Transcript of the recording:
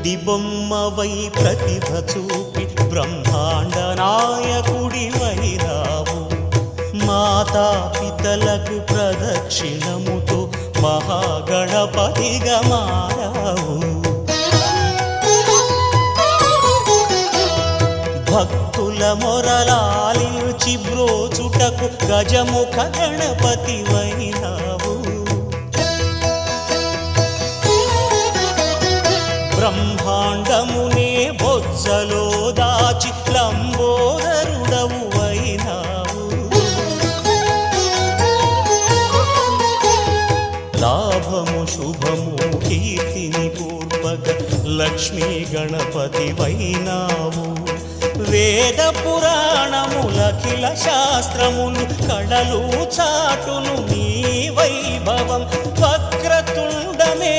గుడి బొమ్మవై ప్రతిభ చూపి బ్రహ్మాండ నాయకుడివైనావు. మాతా పితలకు ప్రదక్షిణముతో మహాగణపతిగా మారావు. భక్తుల మొరలాలించి బ్రోచుటకు గజముఖ గణపతివైనావు. బ్రహ్మాండమునే బొజ్జలో దాచి లంబోదరుడవు అయినావు. లాభము శుభము కీర్తిని పూర్వక లక్ష్మీ గణపతివైనావు. వేద పురాణములఖిల శాస్త్రములు కళలు చాటును నీ వైభవం. వక్రతుండమే